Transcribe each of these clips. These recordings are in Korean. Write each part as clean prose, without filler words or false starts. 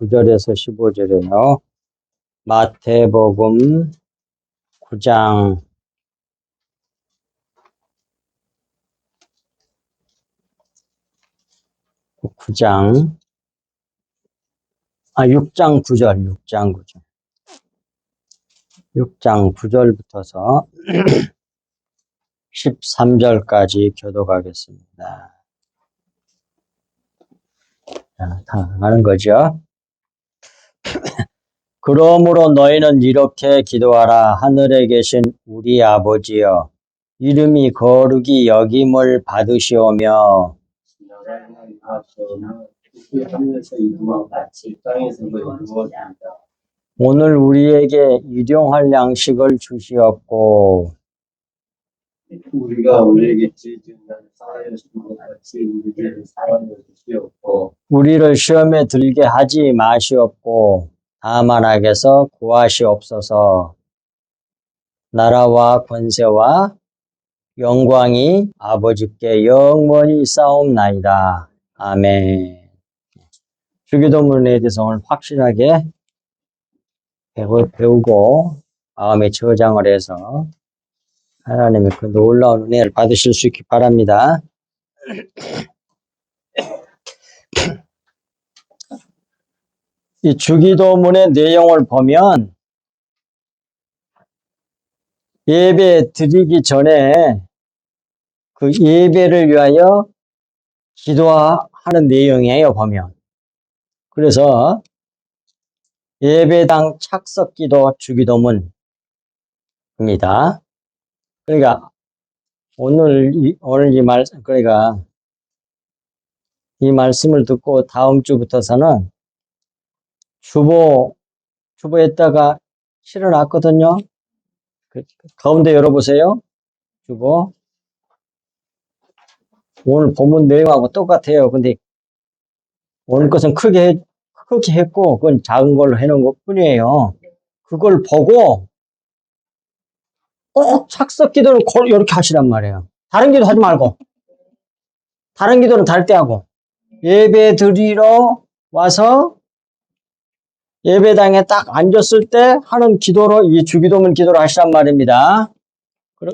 9절에서 15절에요. 마태복음 9장 6장 9절, 6장 9절부터서 13절까지 교독하겠습니다. 자, 다 아는 거죠? 그러므로 너희는 이렇게 기도하라. 하늘에 계신 우리 아버지여, 이름이 거룩히 여김을 받으시오며 오늘 우리에게 일용할 양식을 주시옵고 우리가 우리에게 지은 사하여 준 것 같이 우리를 사하여 주시옵고 우리를 시험에 들게 하지 마시옵고 다만 악에서 구하시옵소서. 나라와 권세와 영광이 아버지께 영원히 싸움나이다. 아멘. 주기도문에 대해서 오늘 확실하게 배우고 마음에 저장을 해서 하나님의 그 놀라운 은혜를 받으실 수 있기 바랍니다. 이 주기도문의 내용을 보면 예배 드리기 전에 그 예배를 위하여 기도하는 내용이에요, 보면. 그래서 예배당 착석기도 주기도문입니다. 그러니까 그러니까 이 말씀을 듣고 다음 주부터서는 주보에다가 실어놨거든요. 가운데 열어보세요. 주보. 오늘 본문 내용하고 똑같아요. 근데 오늘 것은 크게 했고, 그건 작은 걸로 해놓은 것 뿐이에요. 그걸 보고 꼭 착석 기도를 이렇게 하시란 말이에요. 다른 기도 하지 말고. 다른 기도는 다를 때 하고. 예배 드리러 와서 예배당에 딱 앉았을 때 하는 기도로 이 주기도문 기도를 하시란 말입니다.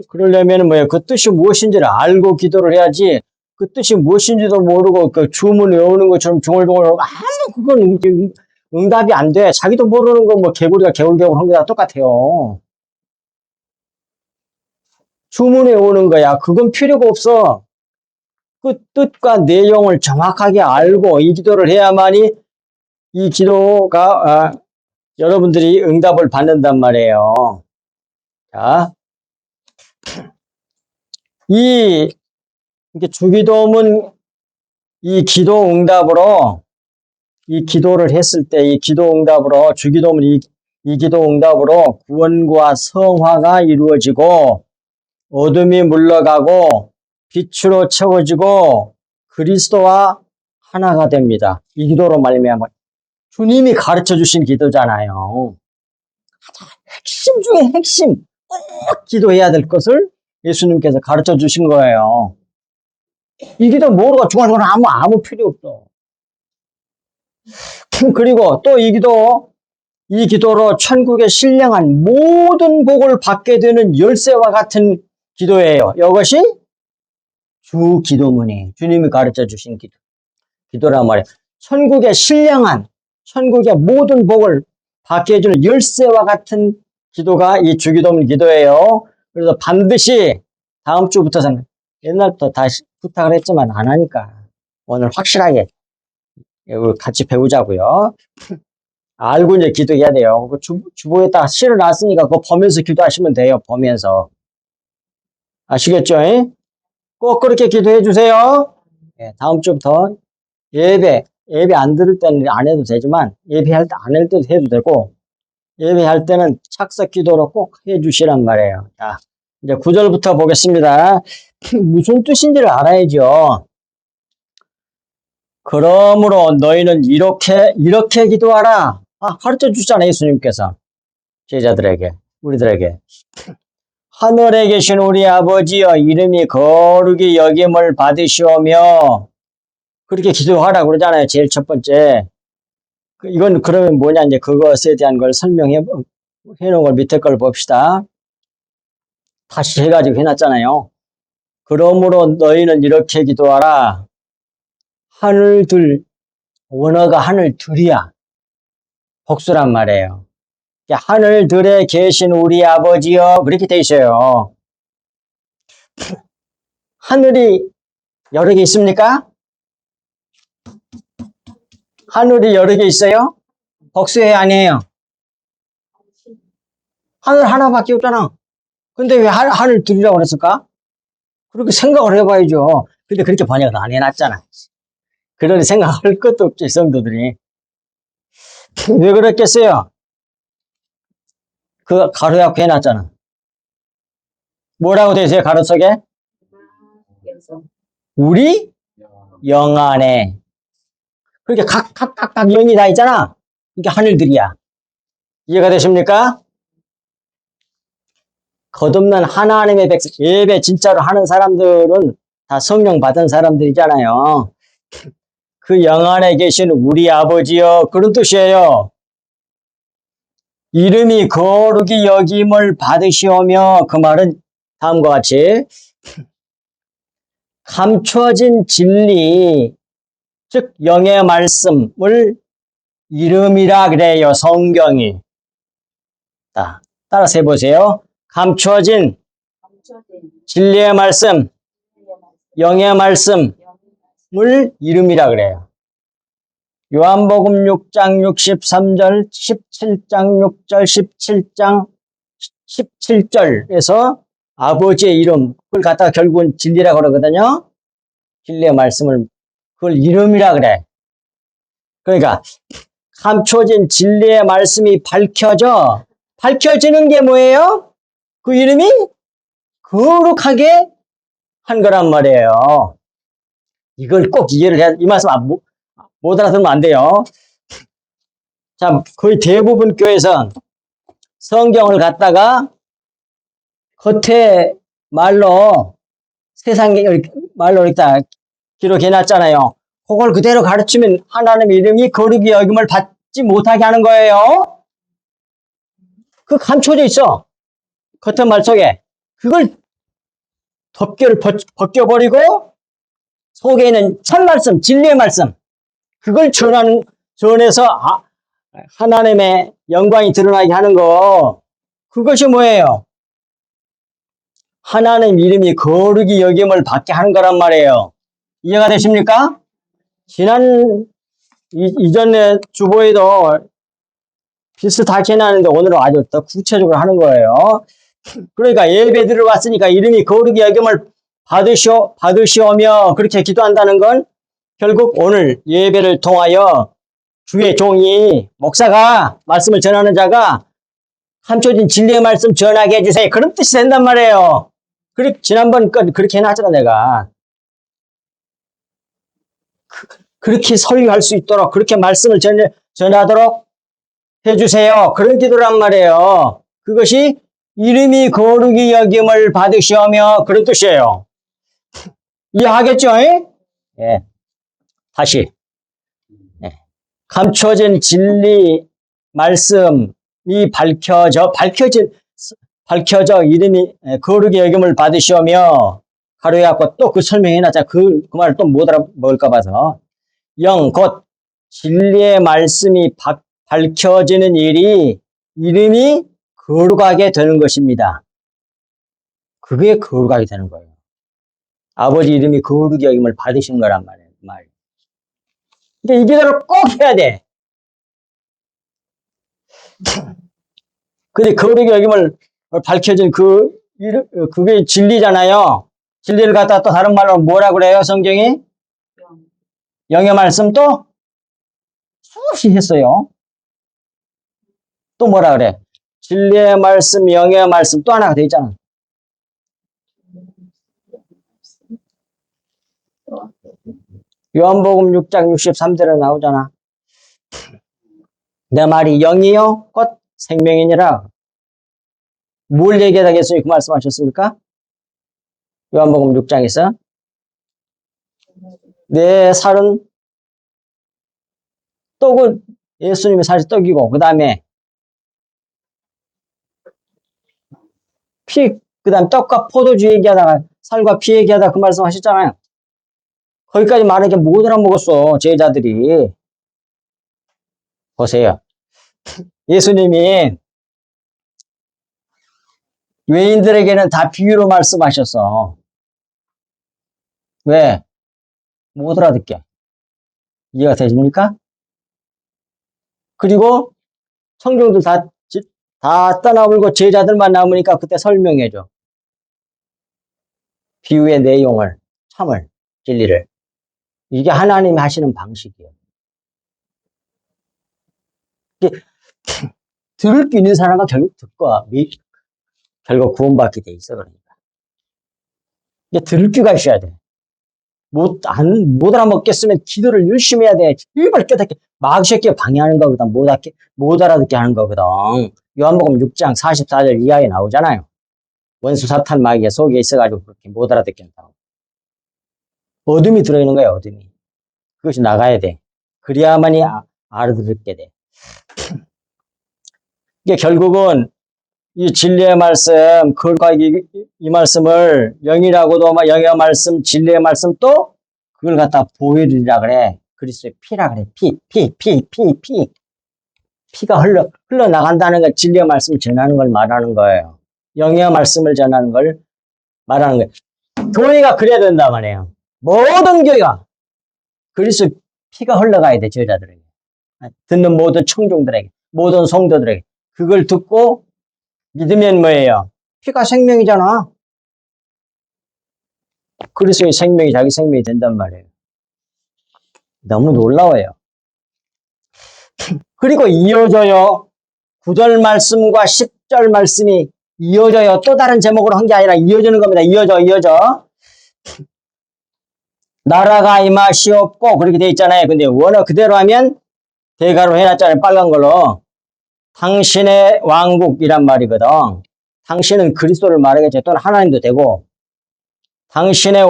그러려면 뭐예요? 그 뜻이 무엇인지를 알고 기도를 해야지 그 뜻이 무엇인지도 모르고 그 주문 외우는 것처럼 중얼중얼 그건 응답이 안 돼. 자기도 모르는 거 뭐 개구리가 개울개울 한 거랑 똑같아요. 주문 외우는 거야. 그건 필요가 없어. 그 뜻과 내용을 정확하게 알고 이 기도를 해야만이 이 기도가 여러분들이 응답을 받는단 말이에요. 자, 이게 주기도문 이 기도 응답으로 이 기도를 했을 때 이 기도 응답으로 주기도문 이 기도 응답으로 구원과 성화가 이루어지고 어둠이 물러가고 빛으로 채워지고 그리스도와 하나가 됩니다. 이 기도로 말미암아 주님이 가르쳐 주신 기도잖아요. 가장 핵심 중에 핵심 꼭 기도해야 될 것을 예수님께서 가르쳐 주신 거예요. 이 기도 모르고 중얼중얼 아무 필요 없어. 그리고 또 이 기도로 천국에 신령한 모든 복을 받게 되는 열쇠와 같은 기도예요. 이것이 주기도문이 주님이 가르쳐 주신 기도란 말이에요. 천국의 신령한 천국의 모든 복을 받게 해주는 열쇠와 같은 기도가 이 주기도문 기도예요. 그래서 반드시 다음 주부터는 옛날부터 다시 부탁을 했지만 안 하니까 오늘 확실하게 같이 배우자고요. 알고 이제 기도해야 돼요. 그 주보에다 실어놨으니까 그거 보면서 기도하시면 돼요. 보면서. 아시겠죠? 꼭 그렇게 기도해 주세요. 네, 다음 주부터 예배 안 들을 때는 안 해도 되지만 예배할 때 안 할 때도 해도 되고 예배할 때는 착석 기도로 꼭 해 주시란 말이에요. 자, 이제 9절부터 보겠습니다. 무슨 뜻인지를 알아야죠. 그러므로 너희는 이렇게 기도하라. 가르쳐 주잖아요, 예수님께서. 제자들에게, 우리들에게. 하늘에 계신 우리 아버지여, 이름이 거룩히 여김을 받으시오며, 그렇게 기도하라 그러잖아요, 제일 첫 번째. 이건 그러면 뭐냐, 이제 그것에 대한 걸 해놓은 걸 밑에 걸 봅시다. 다시 해가지고 해놨잖아요. 그러므로 너희는 이렇게 기도하라. 하늘들, 원어가 하늘들이야. 복수란 말이에요. 하늘들에 계신 우리 아버지여, 그렇게 돼 있어요. 하늘이 여러 개 있습니까? 하늘이 여러 개 있어요? 복수해, 아니에요? 하늘 하나밖에 없잖아. 근데 왜 하늘들이라고 그랬을까? 그렇게 생각을 해봐야죠. 근데 그렇게 번역을 안 해놨잖아. 그런 생각할 것도 없지, 성도들이. 왜 그랬겠어요? 그 가로 앞에 해놨잖아. 뭐라고 돼 있어요, 가로 속에? 우리 영 안에. 그렇게 각 영이 다 있잖아. 이게 하늘들이야. 이해가 되십니까? 거듭난 하나님의 백성, 예배 진짜로 하는 사람들은 다 성령 받은 사람들이잖아요. 그 영 안에 계신 우리 아버지여, 그런 뜻이에요. 이름이 거룩히 여김을 받으시오며, 그 말은 다음과 같이 감춰진 진리, 즉 영의 말씀을 이름이라 그래요, 성경이. 따라서 해보세요. 감춰진 진리의 말씀, 영의 말씀을 이름이라 그래요. 요한복음 6장 63절, 17장 6절, 17장 17절에서 아버지의 이름을 갖다가 결국은 진리라고 그러거든요. 진리의 말씀을, 그걸 이름이라 그래. 그러니까 감춰진 진리의 말씀이 밝혀지는 게 뭐예요? 그 이름이 거룩하게 한 거란 말이에요. 이걸 꼭 이해를 해야, 이 말씀 못 알아들으면 안 돼요. 자, 거의 대부분 교회에선 성경을 갖다가 겉에 세상에 말로 이렇게 기록해놨잖아요. 그걸 그대로 가르치면 하나님의 이름이 거룩히 여김을 받지 못하게 하는 거예요. 그 감춰져 있어. 겉은 말 속에. 그걸 덮개를 벗겨버리고 속에 있는 참 말씀, 진리의 말씀. 그걸 전해서 하나님의 영광이 드러나게 하는 거. 그것이 뭐예요? 하나님 이름이 거룩히 여김을 받게 하는 거란 말이에요. 이해가 되십니까? 이전에 주보에도 비슷하게 해놨는데 오늘은 아주 더 구체적으로 하는 거예요. 그러니까 예배 들어왔으니까 이름이 거룩히 여김을 받으시오며 그렇게 기도한다는 건 결국 오늘 예배를 통하여 주의 종이, 목사가, 말씀을 전하는 자가 감춰진 진리의 말씀 전하게 해주세요. 그런 뜻이 된단 말이에요. 지난번 건 그렇게 해놨잖아, 내가. 그렇게 설교할 수 있도록, 그렇게 말씀을 전하도록 해주세요. 그런 기도란 말이에요. 그것이 이름이 거룩히 여김을 받으시오며 그런 뜻이에요. 이해하겠죠? 예. 다시. 예. 감춰진 진리 말씀이 밝혀져 이름이 거룩히 여김을 받으시오며 가로에 갖고 또 그 설명해놨자 그 말을 또 못 알아먹을까 봐서 곧 진리의 말씀이 밝혀지는 이름이 거룩하게 되는 것입니다. 그게 거룩하게 되는 거예요. 아버지 이름이 거룩히 여김을 받으신 거란 말이에요. 근데 이 기도를 꼭 해야 돼. 근데 거룩히 여김을 밝혀진 그게 진리잖아요. 진리를 갖다 또 다른 말로 뭐라 그래요, 성경이? 영의 말씀 또 수없이 했어요. 또 뭐라 그래? 진리의 말씀, 영의 말씀 또 하나가 돼 있잖아. 요한복음 6장 63절에 나오잖아. 내 말이 영이요 곧 생명이니라. 뭘 얘기하겠어요? 그 말씀하셨습니까? 요한복음 6장에서 내 살은 또 예수님이 사실 떡이고, 그 다음에 그 다음 떡과 포도주 얘기하다가 살과 피 얘기하다가 그 말씀 하셨잖아요. 거기까지 말하니까 못 알아먹었어, 제자들이. 보세요. 예수님이 외인들에게는 다 비유로 말씀하셨어. 왜? 못 알아듣게. 이해가 되십니까? 그리고 청중들 다 떠나버리고 제자들만 남으니까 그때 설명해줘. 비유의 내용을, 참을, 진리를. 이게 하나님이 하시는 방식이에요. 이게 들을 수 있는 사람은 결국 듣고 결국 구원받게 돼 있어. 그러니까 이게 들을 귀가 있어야 돼. 못 알아먹겠으면 기도를 열심히 해야 돼. 제발 깨닫게. 마귀새끼 방해하는 거거든. 못 알아듣게 하는 거거든. 요한복음 6장 44절 이하에 나오잖아요. 원수 사탄 마귀가 속에 있어가지고 그렇게 못 알아듣게 한다고. 어둠이 들어있는 거야, 어둠이. 그것이 나가야 돼. 그래야만이 알아듣게 돼. 이게 결국은 이 진리의 말씀, 그걸과 이 말씀을 영이라고도 영의 말씀, 진리의 말씀 또 그걸 갖다 보혈이라 그래. 그리스도의 피라 그래. 피가 흘러나간다는 걸 진리의 말씀을 전하는 걸 말하는 거예요. 영의 말씀을 전하는 걸 말하는 거예요. 교회가 그래야 된단 말이에요. 모든 교회가 그리스도의 피가 흘러가야 돼, 제자들에게. 듣는 모든 청중들에게, 모든 성도들에게. 그걸 듣고 믿으면 뭐예요? 피가 생명이잖아. 그리스도의 생명이 자기 생명이 된단 말이에요. 너무 놀라워요. 그리고 이어져요. 9절 말씀과 10절 말씀이 이어져요. 또 다른 제목으로 한 게 아니라 이어지는 겁니다. 이어져. 나라가 임하시옵고 그렇게 돼 있잖아요. 근데 원어 그대로 하면 대가로 해놨잖아요. 빨간 걸로. 당신의 왕국이란 말이거든. 당신은 그리스도를 말하겠죠. 또는 하나님도 되고. 당신의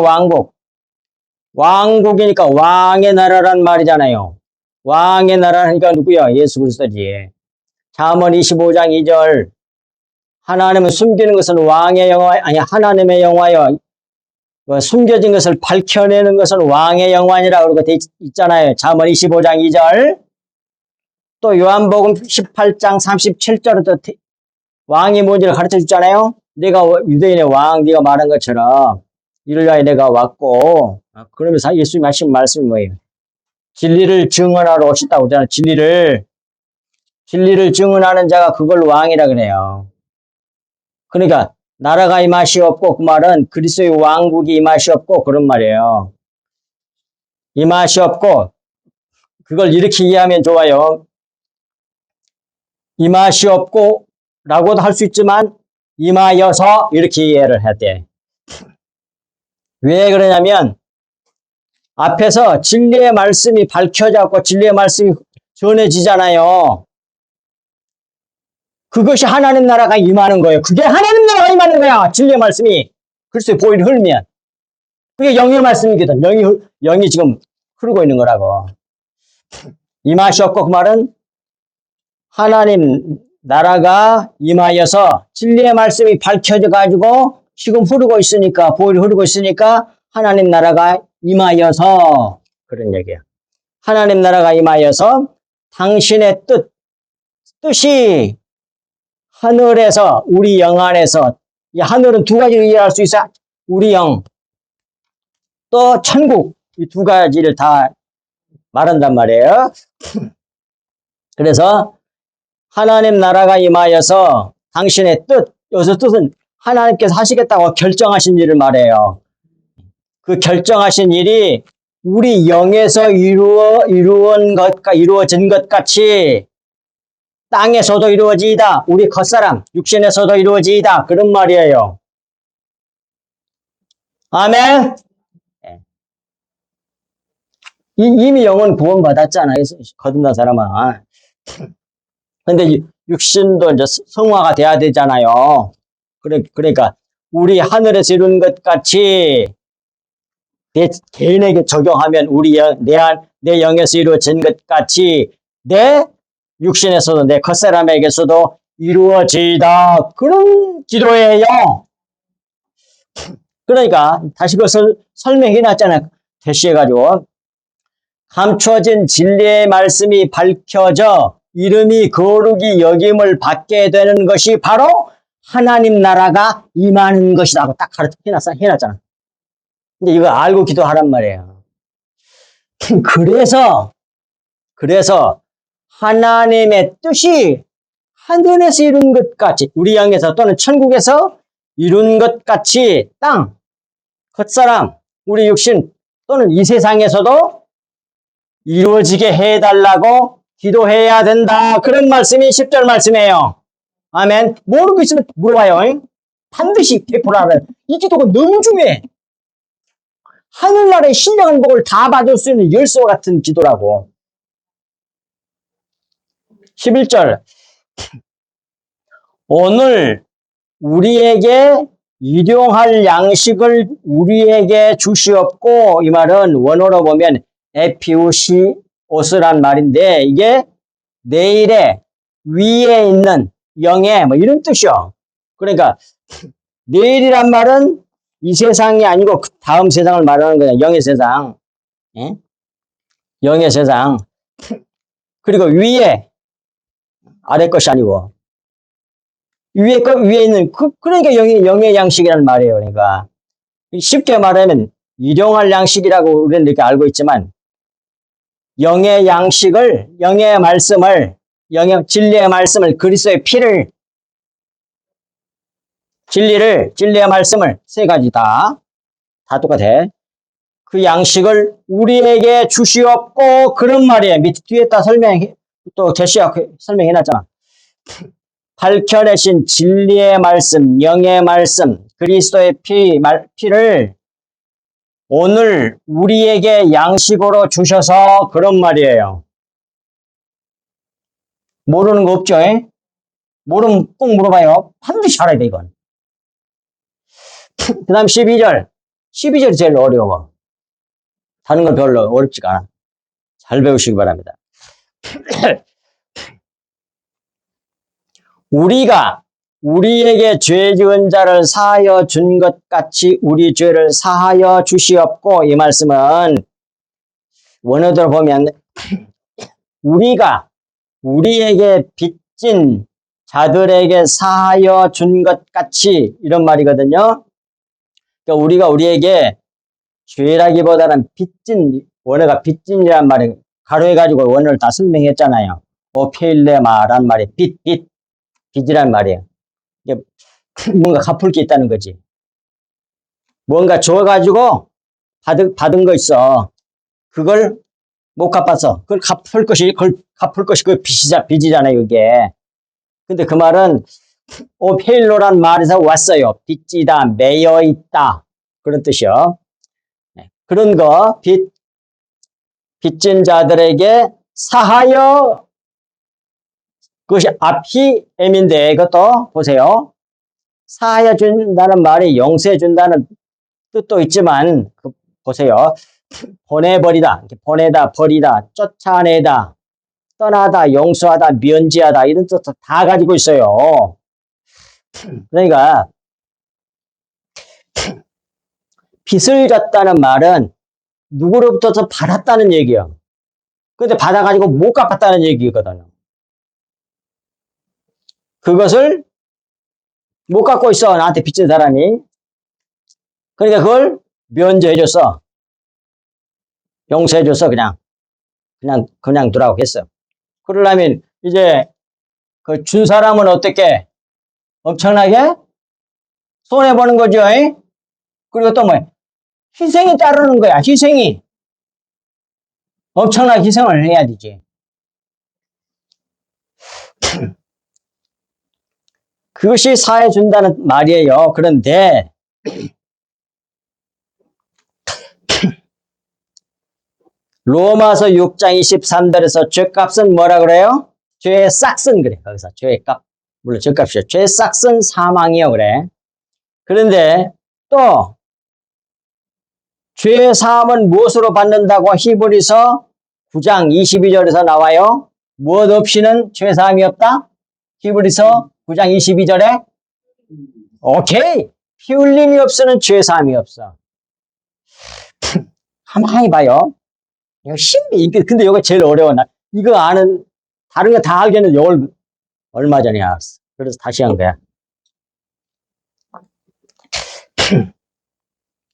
왕국이니까 왕의 나라란 말이잖아요. 왕의 나라니까 누구야? 예수 그리스도지. 잠언 25장 2절. 하나님은 숨기는 것은 왕의 영화, 아니 하나님의 영화여. 숨겨진 것을 밝혀내는 것은 왕의 영광이라고 그러고 돼 있잖아요. 잠언 25장 2절. 또 요한복음 18장 37절에도 왕이 뭔지를 가르쳐 주잖아요. 내가 유대인의 왕, 네가 말한 것처럼 이를 위하여 내가 왔고, 그러면서 예수님이 하신 말씀이 뭐예요? 진리를 증언하러 오셨다고 그러잖아요. 진리를 증언하는 자가 그걸 왕이라 그래요. 그러니까 나라가 임하시옵고 그 말은 그리스도의 왕국이 임하시옵고 그런 말이에요. 임하시옵고 그걸 이렇게 이해하면 좋아요. 임하시옵고 라고도 할 수 있지만 임하여서 이렇게 이해를 해야 돼. 왜 그러냐면 앞에서 진리의 말씀이 밝혀졌고 진리의 말씀이 전해지잖아요. 그것이 하나님 나라가 임하는 거예요. 그게 하나님 나라가 임하는 거야. 진리의 말씀이. 글쎄 보일이 흐르면. 그게 영의 말씀이거든. 영이 지금 흐르고 있는 거라고. 임하셨고 그 말은 하나님 나라가 임하여서 진리의 말씀이 밝혀져 가지고 지금 흐르고 있으니까 보일이 흐르고 있으니까 하나님 나라가 임하여서 그런 얘기야. 하나님 나라가 임하여서 당신의 뜻이 하늘에서 우리 영 안에서 이 하늘은 두 가지로 이해할 수 있어. 우리 영 또 천국 이 두 가지를 다 말한단 말이에요. 그래서 하나님 나라가 임하여서 당신의 뜻 여기서 뜻은 하나님께서 하시겠다고 결정하신 일을 말해요. 그 결정하신 일이 우리 영에서 이루어진 것 같이 땅에서도 이루어지이다. 우리 겉사람, 육신에서도 이루어지이다. 그런 말이에요. 아멘? 이미 영은 구원받았잖아요. 거듭난 사람은. 근데 육신도 이제 성화가 돼야 되잖아요. 그러니까 우리 하늘에서 이룬 것 같이 내 개인에게 적용하면 내 영에서 이루어진 것 같이 내 육신에서도 내 겉사람에게서도 이루어지이다. 그런 기도예요. 그러니까 다시 그것을 설명해 놨잖아요. 대시해가지고 감춰진 진리의 말씀이 밝혀져 이름이 거룩이 여김을 받게 되는 것이 바로 하나님 나라가 임하는 것이다 하고 딱 해놨잖아. 근데 이거 알고 기도하란 말이에요. 그래서 하나님의 뜻이 하늘에서 이룬 것 같이 우리 양에서 또는 천국에서 이룬 것 같이 땅, 겉사람, 우리 육신 또는 이 세상에서도 이루어지게 해달라고 기도해야 된다. 그런 말씀이 10절 말씀이에요. 아멘. 모르고 있으면 물어봐요. 반드시 100% 알아요. 이 기도가 너무 중요해. 하늘나라의 신령한 복을 다 받을 수 있는 열쇠와 같은 기도라고. 11절. 오늘 우리에게 일용할 양식을 우리에게 주시옵고, 이 말은 원어로 보면 에피우시오스란 말인데 이게 내일의 위에 있는 영의 뭐 이런 뜻이요. 그러니까 내일이란 말은 이 세상이 아니고 다음 세상을 말하는 거야. 영의 세상. 예? 영의 세상. 그리고 위에 아래 것이 아니고 위에 있는 그러니까 영의 양식이라는 말이에요. 그러니까 쉽게 말하면 일용할 양식이라고 우리는 이렇게 알고 있지만 영의 양식을 영의 말씀을 진리의 말씀을 그리스도의 피를 진리의 말씀을 세 가지 다 똑같아. 그 양식을 우리에게 주시옵고 그런 말이에요. 밑 뒤에다 또 제시하고 설명해 놨잖아. 밝혀내신 진리의 말씀, 영의 말씀, 그리스도의 피를 오늘 우리에게 양식으로 주셔서 그런 말이에요. 모르는 거 없죠? 모르면 꼭 물어봐요. 반드시 알아야 돼, 이건. 그 다음 12절. 12절이 제일 어려워. 다른 건 별로 어렵지가 않아. 잘 배우시기 바랍니다. 우리가 우리에게 죄 지은 자를 사하여 준 것 같이 우리 죄를 사하여 주시옵고, 이 말씀은 원어대로 보면 우리가 우리에게 빚진 자들에게 사하여 준 것 같이 이런 말이거든요. 그러니까 우리가 우리에게 죄라기보다는 원어가 빚진이란 말이 가로해가지고 원어를 다 설명했잖아요. 오페일레마란 말이 빚이란 말이에요. 뭔가 갚을 게 있다는 거지. 뭔가 줘가지고 받은 거 있어. 그걸 못 갚아서 그걸 갚을 것이 그 빚이잖아요, 이게. 근데 그 말은 오페일로란 말에서 왔어요. 빚지다, 매여 있다. 그런 뜻이요. 그런 거 빚진 자들에게 사하여, 그것이 아피엠인데 이것도 보세요. 사하여 준다는 말이 용서해 준다는 뜻도 있지만 보세요. 보내버리다, 보내다, 버리다, 쫓아내다, 떠나다, 용서하다, 면제하다 이런 뜻도 다 가지고 있어요. 그러니까 빚을 졌다는 말은 누구로부터 받았다는 얘기예요. 근데 받아가지고 못 갚았다는 얘기거든요. 그것을 못 갚고 있어, 나한테 빚진 사람이. 그러니까 그걸 면제해줬어. 용서해줘서 그냥 두라고 했어. 그러려면 이제 그 준 사람은 어떻게 엄청나게 손해보는 거죠. 그리고 또 희생이 따르는 거야. 희생이. 엄청나게 희생을 해야 되지. 그것이 사해준다는 말이에요. 그런데 로마서 6장 23절에서 죄값은 뭐라 그래요? 죄의 싹은 그래. 거기서 죄의 값. 물론 죄값이죠. 죄의 싹은 사망이요. 그래. 그런데 또 죄의 사함은 무엇으로 받는다고 히브리서 9장 22절에서 나와요? 무엇 없이는 죄사함이 없다? 히브리서 9장 22절에 오케이. 피 흘림이 없으면 죄사함이 없어. 가만히 봐요. 이거 신비. 근데 이거 제일 어려워. 나 이거 아는 다른 거 다 알겠는데 이걸 얼마 전에 알았어. 그래서 다시 한 거야.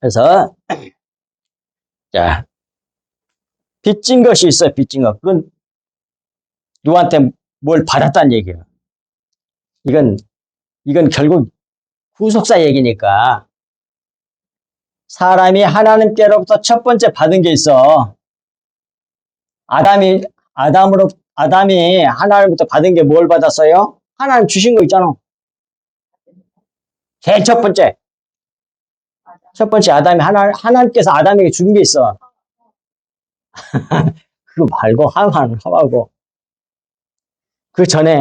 그래서 자, 빚진 것이 있어요. 빚진 것. 그건 누구한테 뭘 받았다는 얘기예요. 이건 결국 후속사 얘기니까 사람이 하나님께로부터 첫 번째 받은 게 있어. 아담이 하나님부터 받은 게 뭘 받았어요? 하나님 주신 거 있잖아. 제일 첫 번째 하나님께서 아담에게 준 게 있어. 그거 말고 하고 그 전에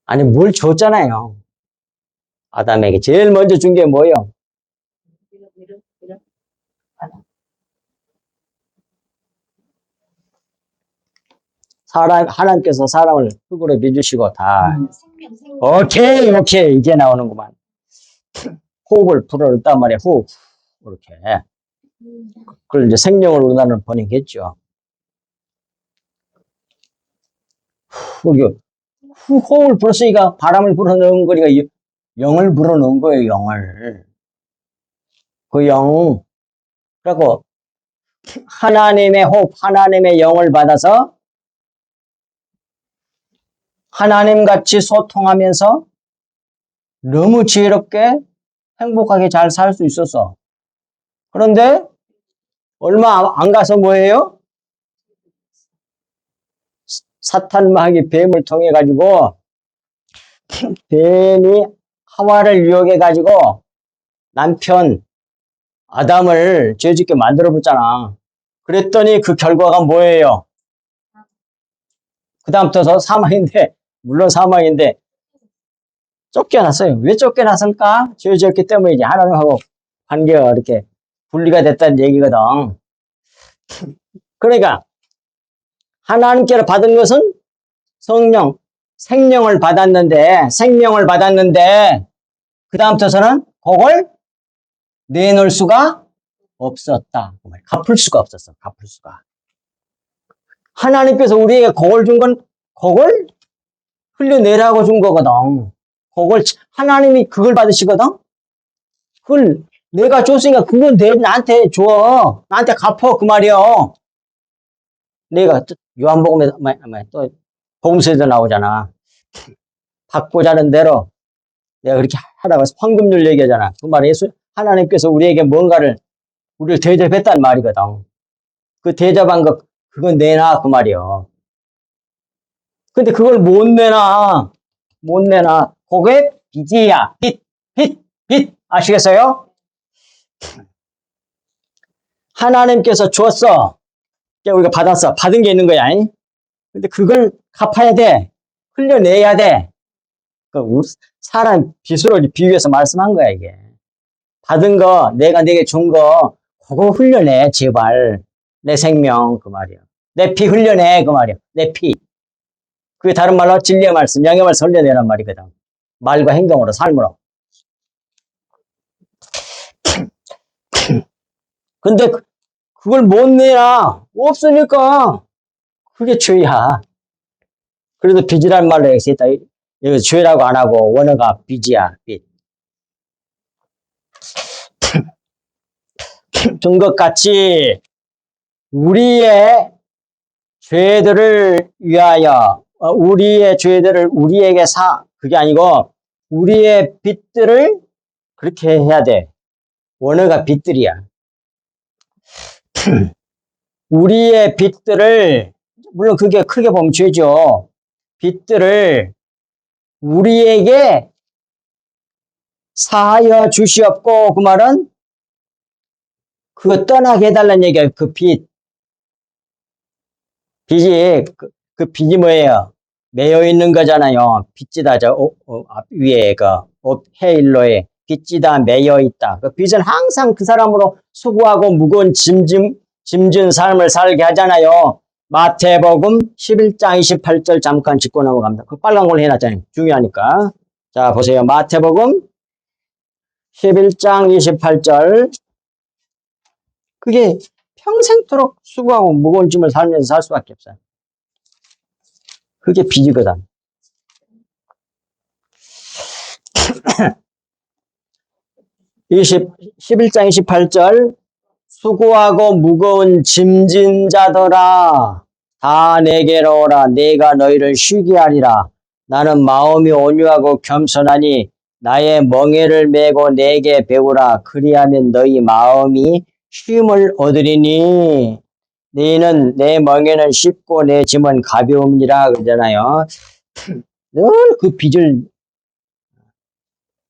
아니 뭘 줬잖아요. 아담에게 제일 먼저 준 게 뭐예요? 하나님께서 사람을 흙으로 빚으시고 다. 오케이. 이제 나오는구만. 호흡을 불어넣었단 말이야. 호흡. 이렇게. 그걸 이제 생명을 우리나라는 번역했죠. 호흡을 불었으니까 바람을 불어넣은 거니까 영을 불어넣은 거예요, 영을. 그 영. 그래갖고, 하나님의 호흡, 하나님의 영을 받아서 하나님같이 소통하면서 너무 지혜롭게 행복하게 잘 살 수 있었어. 그런데 얼마 안 가서 뭐예요? 사탄 마귀 뱀을 통해 가지고 뱀이 하와를 유혹해 가지고 남편 아담을 죄짓게 만들어 봤잖아. 그랬더니 그 결과가 뭐예요? 그 다음부터 사망인데, 물론 사망인데 쫓겨났어요. 왜 쫓겨났을까? 죄 지었기 때문이지. 하나님하고 관계가 이렇게 분리가 됐다는 얘기거든. 그러니까 하나님께로 받은 것은 성령, 생명을 받았는데 그 다음부터서는 그걸 내놓을 수가 없었다. 갚을 수가 없었어. 갚을 수가. 하나님께서 우리에게 그걸 준 건 그걸 흘려내라고 준 거거든. 그걸 하나님이 그걸 받으시거든. 그걸 내가 줬으니까 그건 나한테 줘. 나한테 갚어 그 말이요. 내가 요한복음에 또 복음서에도 나오잖아. 받고자 하는 대로 내가 그렇게 하다가 황금률 얘기하잖아. 그 말에 하나님께서 우리에게 뭔가를 우리를 대접했단 말이거든. 그 대접한 거 그건 내놔 그 말이요. 근데 그걸 못 내놔. 그게 빚이야. 빚. 아시겠어요? 하나님께서 줬어. 우리가 받았어. 받은 게 있는 거야. 근데 그걸 갚아야 돼. 흘려내야 돼. 사람 빚으로 비유해서 말씀한 거야, 이게. 받은 거, 내가 내게 준 거, 그거 흘려내, 제발. 내 생명, 그 말이야. 내 피 흘려내, 그 말이야. 내 피. 그게 다른 말로 진리의 말씀, 양의 말씀 흘려내란 말이거든. 말과 행동으로, 삶으로. 근데 그걸 못 내라. 없으니까. 그게 죄야. 그래도 빚이란 말로 했다. 여기 죄라고 안 하고 원어가 빚이야. 빚. 준 것 같이 우리의 죄들을 위하여 우리의 죄들을 우리에게 그게 아니고 우리의 빚들을 그렇게 해야 돼. 원어가 빚들이야. 우리의 빚들을 물론 그게 크게 보면 죄죠. 빚들을 우리에게 사하여 주시옵고 그 말은 그거 떠나게 해달라는 얘기야. 그 빚이 그 빚이 뭐예요? 매여 있는 거잖아요. 빚지다 위에 헤일로에 빚지다 매여 있다. 그 빚은 항상 그 사람으로 수고하고 무거운 짐진 삶을 살게 하잖아요. 마태복음 11장 28절 잠깐 짚고 넘어갑니다. 그 빨간 걸로 해놨잖아요. 중요하니까. 자, 보세요. 마태복음 11장 28절. 그게 평생토록 수고하고 무거운 짐을 살면서 살 수밖에 없어요. 그게 빚이거든. 11장 28절. 수고하고 무거운 짐진 자들아 다 내게로 오라. 내가 너희를 쉬게 하리라. 나는 마음이 온유하고 겸손하니 나의 멍에를 메고 내게 배우라. 그리하면 너희 마음이 쉼을 얻으리니 너희는 내 멍에는 쉽고 내 짐은 가벼움이라 그러잖아요. 늘 그 빚을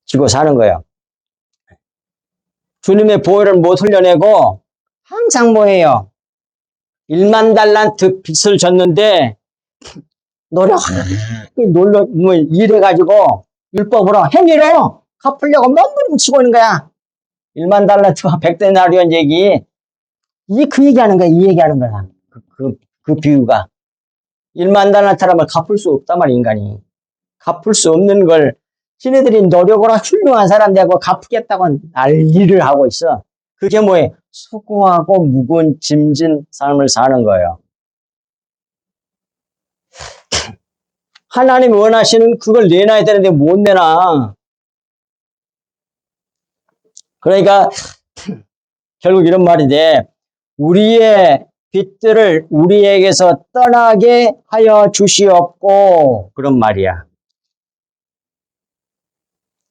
지고 사는 거예요. 주님의 보혈을 못 흘려내고 항상 뭐예요? 1만 달란트 빚을 졌는데 뭐 일해가지고 율법으로 행위로 갚으려고 몸부림치고 있는 거야. 1만 달란트가 100데나리온 얘기. 그 얘기하는 거야. 이 얘기하는 거야. 그 비유가. 1만 달란트라면 갚을 수 없단 말이야, 인간이. 갚을 수 없는 걸 지네들이 노력으로 훌륭한 사람들하고 갚겠다고 난리를 하고 있어. 그게 뭐예요? 수고하고 무거운 짐진 삶을 사는 거예요. 하나님이 원하시는 그걸 내놔야 되는데 못 내놔. 그러니까 결국 이런 말인데 우리의 빚들을 우리에게서 떠나게 하여 주시옵고 그런 말이야.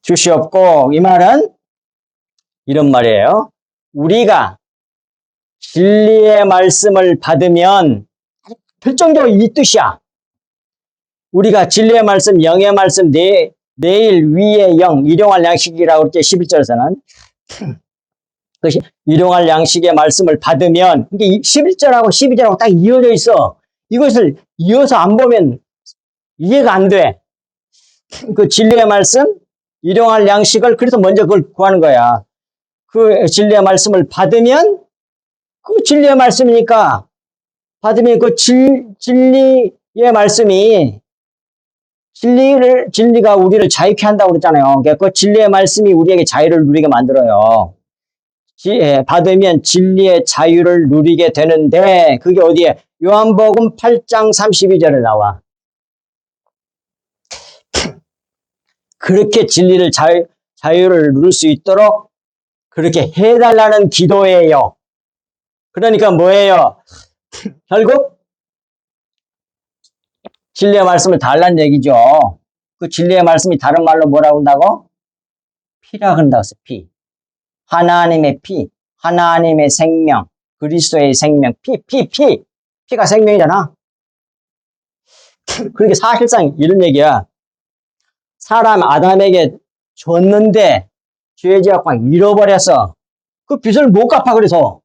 주시옵고 이 말은 이런 말이에요. 우리가 진리의 말씀을 받으면 결정적으로 이 뜻이야. 우리가 진리의 말씀, 영의 말씀, 내일 위의 영, 일용할 양식이라고 그랬죠. 11절에서는. 그것이 일용할 양식의 말씀을 받으면 이게 11절하고 12절하고 딱 이어져 있어. 이것을 이어서 안 보면 이해가 안 돼. 그 진리의 말씀, 일용할 양식을 그래서 먼저 그걸 구하는 거야. 그 진리의 말씀을 받으면 그 진리의 말씀이니까 받으면 그 진리의 말씀이 진리가 우리를 자유케 한다고 그랬잖아요. 그러니까 그 진리의 말씀이 우리에게 자유를 누리게 만들어요. 받으면 진리의 자유를 누리게 되는데 그게 어디에? 요한복음 8장 32절에 나와. 그렇게 진리를 자유를 누릴 수 있도록 그렇게 해달라는 기도예요. 그러니까 뭐예요? 결국 진리의 말씀을 달라는 얘기죠. 그 진리의 말씀이 다른 말로 뭐라고 한다고? 피라 그런다고 했어요. 피. 하나님의 피. 하나님의 생명. 그리스도의 생명. 피가 생명이잖아. 그러니까 사실상 이런 얘기야. 사람 아담에게 줬는데 죄지어갖고 잃어버려서 그 빚을 못 갚아 그래서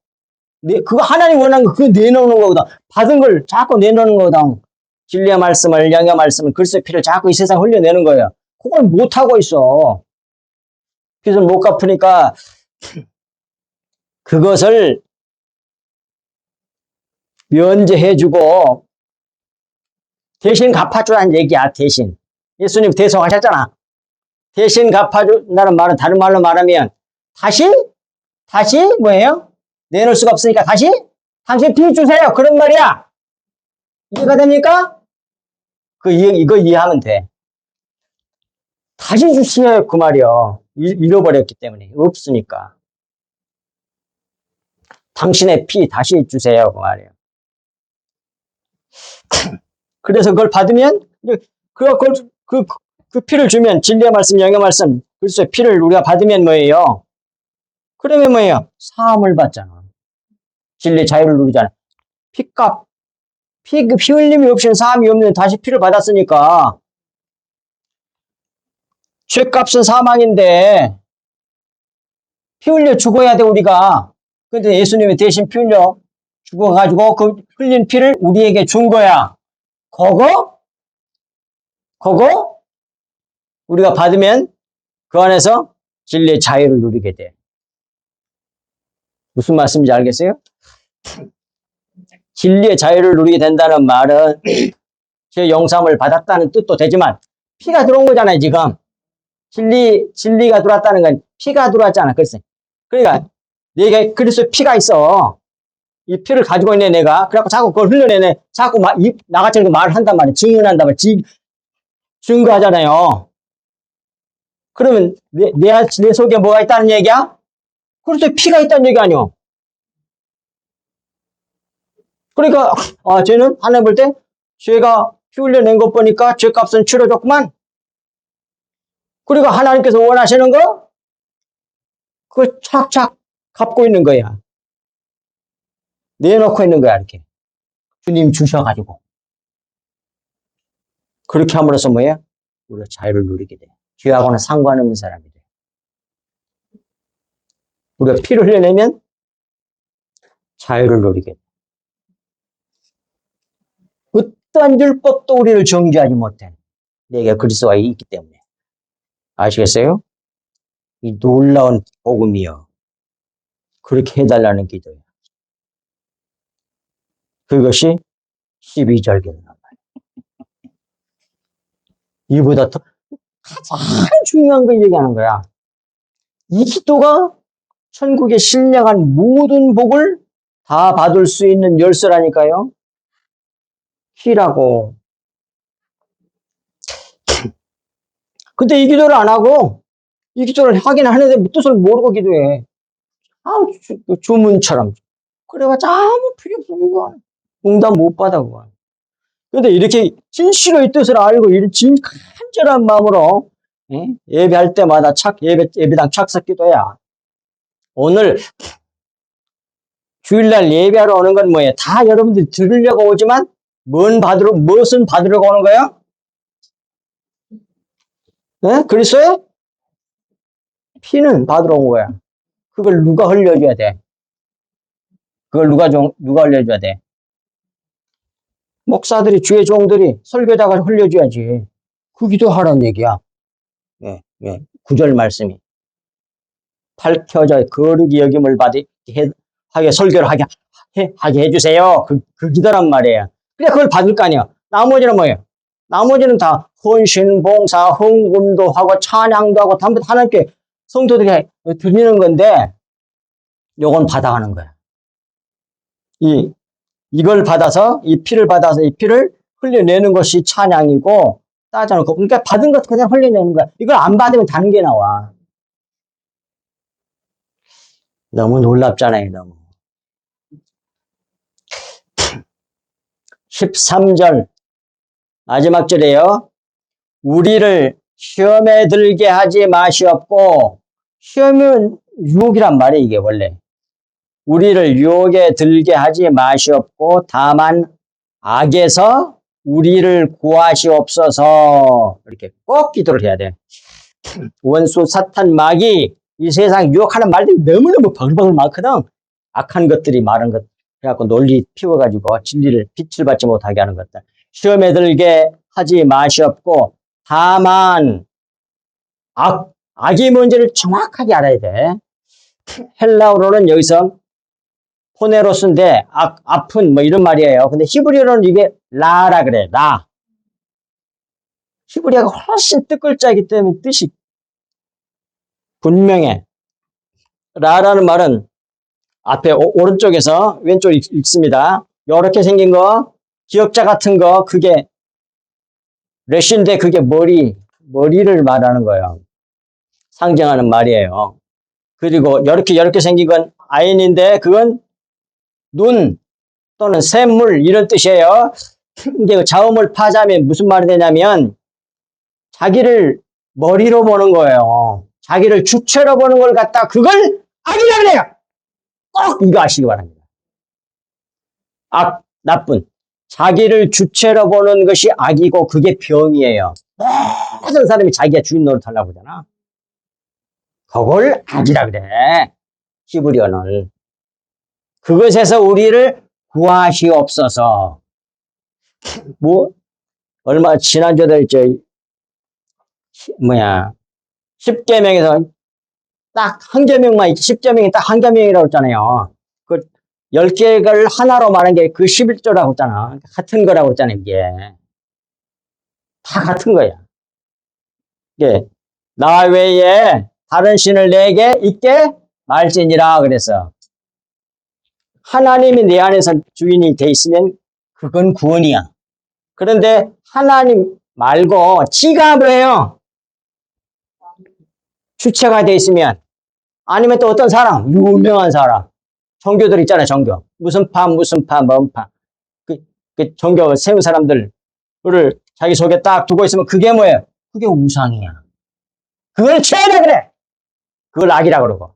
그거 하나님 원하는 거 그거 내놓는 거거든. 받은 걸 자꾸 내놓는 거거든. 진리의 말씀을 영의 말씀을 그리스도의 피를 자꾸 이 세상에 흘려내는 거예요. 그걸 못하고 있어. 빚을 못 갚으니까 그것을 면제해주고 대신 갚아주라는 얘기야. 대신. 예수님 대성하셨잖아. 대신 갚아준다는 말은 다른 말로 말하면 다시 뭐예요? 내놓을 수가 없으니까 다시 당신 빚 주세요. 그런 말이야. 이해가 됩니까? 이거 이해하면 돼. 다시 주세요. 그 말이요. 잃어버렸기 때문에. 없으니까. 당신의 피 다시 주세요. 그 말이에요. 그래서 그걸 받으면 그 피를 주면 진리의 말씀, 영의 말씀, 그리스도의 피를 우리가 받으면 뭐예요? 그러면 뭐예요? 사함을 받잖아. 진리의 자유를 누리잖아. 피 흘림이 없이는 사함이 없는 다시 피를 받았으니까 죄값은 사망인데 피 흘려 죽어야 돼 우리가. 근데 예수님이 대신 피 흘려 죽어가지고 그 흘린 피를 우리에게 준 거야. 그거 우리가 받으면 그 안에서 진리의 자유를 누리게 돼. 무슨 말씀인지 알겠어요? 진리의 자유를 누리게 된다는 말은 제 영감을 받았다는 뜻도 되지만 피가 들어온 거잖아요, 지금. 진리가 들어왔다는 건 피가 들어왔잖아, 글쎄. 그러니까 내가 그리스도의 피가 있어. 이 피를 가지고 있네, 내가. 그래갖고 자꾸 그걸 흘려내네. 자꾸 나같이 말을 한단 말이야. 증언한단 말이야. 증거하잖아요. 그러면 내 속에 뭐가 있다는 얘기야? 그리스도의 피가 있다는 얘기 아니야. 그러니까 쟤는 하나님 볼 때 죄가 피 흘려낸 것 보니까 죄값은 치러졌구만. 그리고 하나님께서 원하시는 거 그걸 착착 갚고 있는 거야. 내놓고 있는 거야, 이렇게. 주님 주셔가지고. 그렇게 함으로써 뭐야? 우리가 자유를 누리게 돼. 죄하고는 상관없는 사람이 돼. 우리가 피를 흘려내면 자유를 누리게 돼. 어떠한 율법도 우리를 정죄하지 못해. 내게 그리스도가 있기 때문에. 아시겠어요? 이 놀라운 복음이요. 그렇게 해달라는 기도예요. 그것이 12절 기도란 말이에요. 이보다 더 가장 중요한 걸 얘기하는 거야. 이 기도가 천국에 신령한 모든 복을 다 받을 수 있는 열쇠라니까요. 키라고. 근데 이 기도를 안 하고 이 기도를 하긴 하는데 뜻을 모르고 기도해. 주문처럼. 그래가지고 아무 필요 없어. 응답 못 받아. 근데 이렇게 진실로 이 뜻을 알고 이런 간절한 마음으로 예배할 때마다 예배당 착석 기도야. 오늘 주일날 예배하러 오는 건 뭐예요? 다 여러분들이 들으려고 오지만 무엇은 받으려고 오는 거예요? 그리스도의 피는 받으러 온 거야. 그걸 누가 흘려줘야 돼? 그걸 누가 흘려줘야 돼? 목사들이, 주의 종들이, 설교자가 흘려줘야지. 그 기도하라는 얘기야. 9절 말씀이. 밝혀져 거룩이 여김을 하게 설교를 하게 해주세요. 그 기도란 말이에요. 그래, 그걸 받을 거 아니야. 나머지는 뭐예요? 나머지는 다 헌신, 봉사, 헌금도 하고 찬양도 하고 전부 하나님께 성도들이 드리는 건데 요건 받아가는 거야. 이걸 받아서 이 피를 흘려내는 것이 찬양이고 따져놓고 그러니까 받은 것 그냥 흘려내는 거야. 이걸 안 받으면 다른 게 나와. 너무 놀랍잖아요, 너무. 13절 마지막 절이에요. 우리를 시험에 들게 하지 마시옵고, 시험은 유혹이란 말이에요, 이게 원래. 우리를 유혹에 들게 하지 마시옵고 다만 악에서 우리를 구하시옵소서. 이렇게 꼭 기도를 해야 돼. 원수 사탄 마귀 이 세상 유혹하는 말들이 너무너무 버글버글 많거든. 악한 것들이 많은 것 그래갖고 논리 피워가지고 진리를 빛을 받지 못하게 하는 것들. 시험에 들게 하지 마시옵고 다만 악의 문제를 정확하게 알아야 돼. 헬라어로는 여기서 포네로스인데 아픈 뭐 이런 말이에요. 근데 히브리어로는 이게 라라 그래. 라. 히브리어가 훨씬 뜻글자이기 때문에 뜻이 분명해. 라라는 말은 앞에 오른쪽에서 왼쪽 읽습니다. 이렇게 생긴 거, 기역자 같은 거, 그게 레시인데 그게 머리를 말하는 거예요. 상징하는 말이에요. 그리고 이렇게 생긴 건 아인인데 그건 눈 또는 샘물 이런 뜻이에요. 이게 자음을 파자면 무슨 말이 되냐면 자기를 머리로 보는 거예요. 자기를 주체로 보는 걸 갖다 그걸 악이라 그래요. 꼭 이거 아시기 바랍니다. 나쁜. 자기를 주체로 보는 것이 악이고 그게 병이에요. 모든 사람이 자기가 주인 노릇하려고 그러잖아. 그걸 악이라 그래. 히브리어는. 그것에서 우리를 구하시옵소서. 지난주에 십계명에서 딱 한 계명만 있지, 10계명이 딱 한 계명이라고 했잖아요. 10개를 하나로 말한 게 그 11조라고 했잖아. 같은 거라고 했잖아, 이게. 다 같은 거야. 이게, 나 외에 다른 신을 내게 있게 말지니라 그래서. 하나님이 내 안에서 주인이 돼 있으면 그건 구원이야. 그런데 하나님 말고 지가 뭐예요? 주체가 돼 있으면 아니면 또 어떤 사람, 유명한 사람, 종교들 있잖아요, 종교. 무슨 파, 무슨 파, 뭔 파. 그 종교 세운 사람들을 자기 속에 딱 두고 있으면 그게 뭐예요? 그게 우상이야. 그걸 죄다 그래! 그걸 악이라 그러고.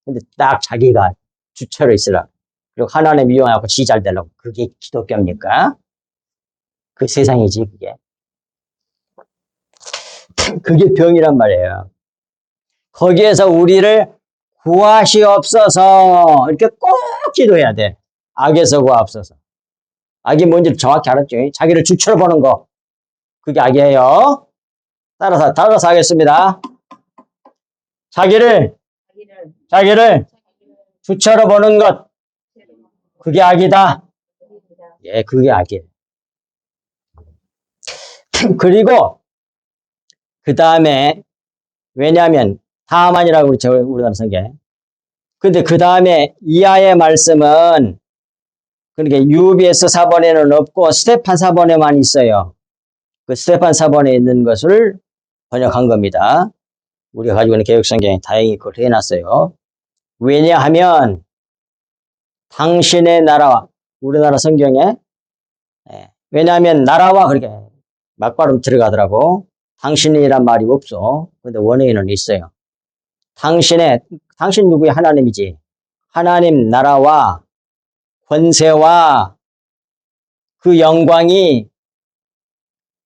근데 딱 자기가 주체로 있으라. 그리고 하나님 이용하고 지 잘 되려고. 그게 기독교입니까? 그 세상이지, 그게. 그게 병이란 말이에요. 거기에서 우리를 구하시옵소서. 이렇게 꼭 기도해야 돼. 악에서 구하옵소서. 악이 뭔지 정확히 알았죠? 자기를 주체로 보는 거. 그게 악이에요. 따라서 하겠습니다. 자기를 주체로 보는 것. 그게 악이다. 예, 그게 악이에요. 그리고, 그 다음에, 왜냐하면, 다만이라고 그러죠, 우리나라 성경에. 근데 그 다음에 이하의 말씀은, 그러니까 UBS 사본에는 없고, 스테판 사본에만 있어요. 그 스테판 사본에 있는 것을 번역한 겁니다. 우리가 가지고 있는 개혁성경에 다행히 그걸 해놨어요. 왜냐하면, 당신의 나라와, 우리나라 성경에, 왜냐하면 나라와 그렇게 막발음 들어가더라고. 당신이란 말이 없어. 근데 원어에는 있어요. 당신 누구의 하나님이지? 하나님 나라와 권세와 그 영광이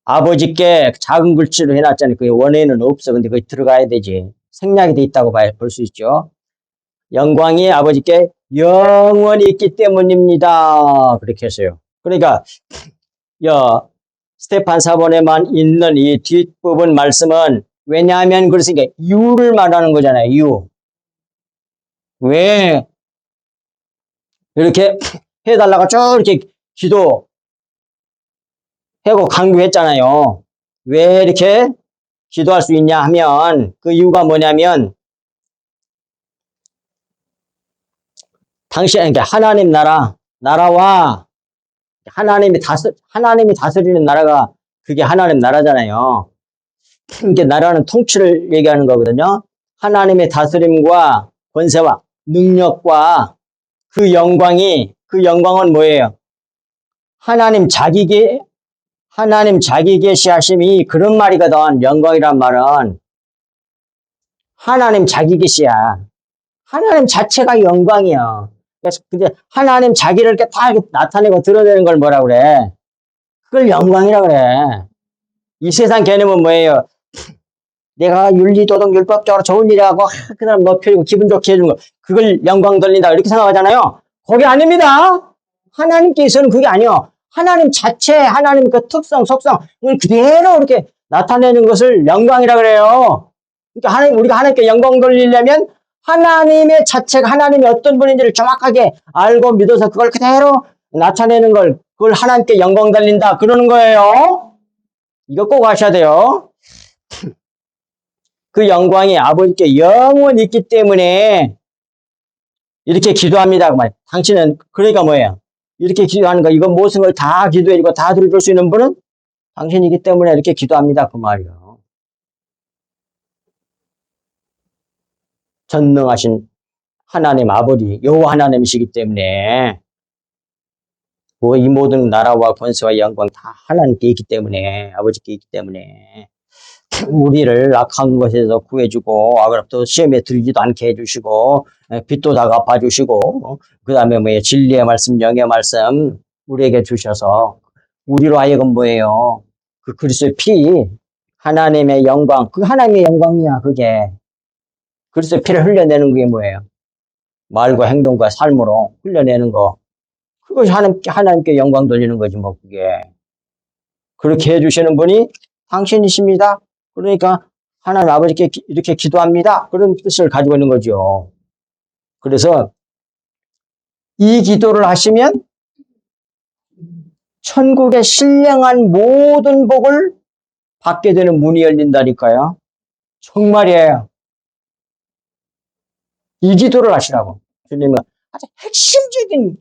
아버지께 작은 글씨로 해놨잖아요. 그게 원어에는 없어. 근데 그게 들어가야 되지. 생략이 돼 있다고 볼 수 있죠. 영광이 아버지께 영원히 있기 때문입니다. 그렇게 했어요. 그러니까 스테판 사본에만 있는 이 뒷부분 말씀은 왜냐하면 그렇으니까 이유를 말하는 거잖아요. 이유. 왜 이렇게 해달라고 쭉 이렇게 기도하고 강조했잖아요. 왜 이렇게 기도할 수 있냐 하면 그 이유가 뭐냐면 그러니까 하나님 나라와 하나님이 다스리는 나라가 그게 하나님 나라잖아요. 이게 나라는 통치를 얘기하는 거거든요. 하나님의 다스림과 권세와 능력과 그 영광은 뭐예요? 하나님 자기 계시하심이 그런 말이거든. 영광이란 말은 하나님 자기 계시야. 하나님 자체가 영광이야. 그래서 근데 하나님 자기를 이렇게 다 이렇게 나타내고 드러내는 걸 뭐라 그래? 그걸 영광이라 그래. 이 세상 개념은 뭐예요? 내가 윤리도덕 율법적으로 좋은 일 하고 그 사람 높이고 기분 좋게 해주는 거 그걸 영광 돌린다 이렇게 생각하잖아요. 그게 아닙니다. 하나님께서는 그게 아니요. 하나님 자체 하나님 그 특성 속성을 그대로 이렇게 나타내는 것을 영광이라 그래요. 그러니까 우리가 하나님께 영광 돌리려면 하나님의 자체가 하나님이 어떤 분인지를 정확하게 알고 믿어서 그걸 그대로 나타내는 걸 그걸 하나님께 영광 돌린다 그러는 거예요. 이거 꼭 아셔야 돼요. 그 영광이 아버지께 영원히 있기 때문에 이렇게 기도합니다. 당신은 그러니까 뭐예요? 이렇게 기도하는 거 이건 모든 걸 다 기도해주고 다 들어줄 수 있는 분은 당신이기 때문에 이렇게 기도합니다. 그 말이요. 전능하신 하나님 아버지 여호와 하나님이시기 때문에 이 모든 나라와 권세와 영광 다 하나님께 있기 때문에 아버지께 있기 때문에 우리를 악한 것에서 구해주고 또 시험에 들지도 않게 해주시고 빚도 다 갚아주시고 그 다음에 진리의 말씀 영의 말씀 우리에게 주셔서 우리로 하여금 뭐예요? 그 그리스도의 피 하나님의 영광 그 하나님의 영광이야 그게 그리스도의 피를 흘려내는 게 뭐예요? 말과 행동과 삶으로 흘려내는 거 그것이 하나님께 영광 돌리는 거지 뭐 그게 그렇게 해주시는 분이 당신이십니다. 그러니까 하나님 아버지께 이렇게 기도합니다. 그런 뜻을 가지고 있는 거죠. 그래서 이 기도를 하시면 천국의 신령한 모든 복을 받게 되는 문이 열린다니까요. 정말이에요. 이 기도를 하시라고 주님은 아주 핵심적인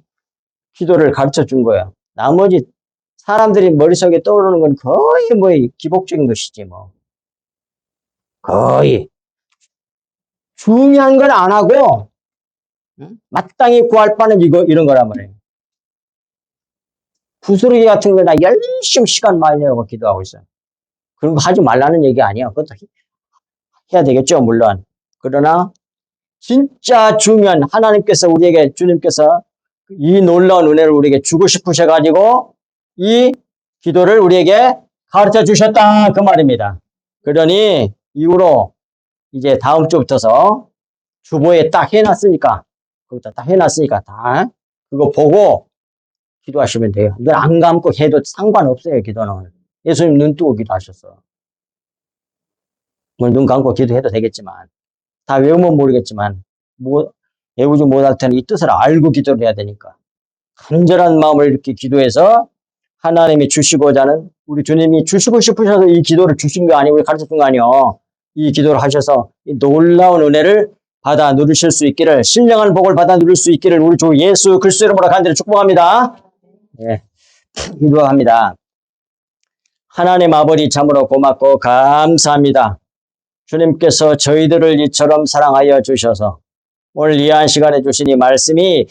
기도를 가르쳐 준 거예요. 나머지 사람들이 머릿속에 떠오르는 건 거의 뭐 기복적인 것이지 뭐. 거의 중요한 건 안 하고 마땅히 구할 바는 이런 거란 말이에요. 부스러기 같은 거나 열심히 시간 많이 내고 기도하고 있어요. 그런 거 하지 말라는 얘기 아니에요. 그것도 해야 되겠죠, 물론. 그러나 진짜 중요한 하나님께서 우리에게 주님께서 이 놀라운 은혜를 우리에게 주고 싶으셔가지고 이 기도를 우리에게 가르쳐 주셨다 그 말입니다. 그러니 이후로 이제 다음 주부터서 주보에 딱 해놨으니까 거기다 딱 해놨으니까 다 그거 보고 기도하시면 돼요. 눈 안 감고 해도 상관없어요. 기도는 예수님 눈 뜨고 기도하셨어. 뭐 눈 감고 기도해도 되겠지만 다 외우면 모르겠지만 외우지 못할 때는 이 뜻을 알고 기도를 해야 되니까 간절한 마음을 이렇게 기도해서 하나님이 주시고자 하는 우리 주님이 주시고 싶으셔서 이 기도를 주신 거 아니고 우리 가르쳐 준 거 아니에요. 이 기도를 하셔서 이 놀라운 은혜를 받아 누리실 수 있기를 신령한 복을 받아 누릴 수 있기를 우리 주 예수 그리스도 이름으로 간절히 축복합니다. 예, 기도합니다. 하나님 아버지 참으로 고맙고 감사합니다. 주님께서 저희들을 이처럼 사랑하여 주셔서 오늘 이 시간에 주신 이 말씀이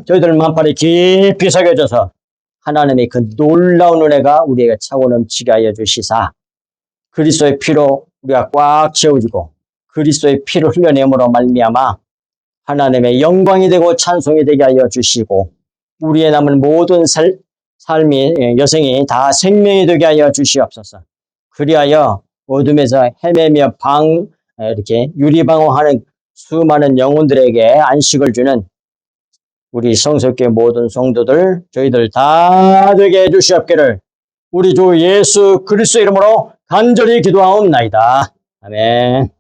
저희들 만판에 깊이 새겨져서 하나님의 그 놀라운 은혜가 우리에게 차고 넘치게 하여 주시사 그리스도의 피로 우리가 꽉 채워지고 그리스도의 피를 흘려내므로 말미암아 하나님의 영광이 되고 찬송이 되게 하여 주시고 우리의 남은 모든 삶이 여생이 다 생명이 되게 하여 주시옵소서. 그리하여 어둠에서 헤매며 이렇게 유리방황하는 수많은 영혼들에게 안식을 주는 우리 성석교회 모든 성도들 저희들 다 되게 해주시옵기를 우리 주 예수 그리스도 이름으로 간절히 기도하옵나이다. 아멘.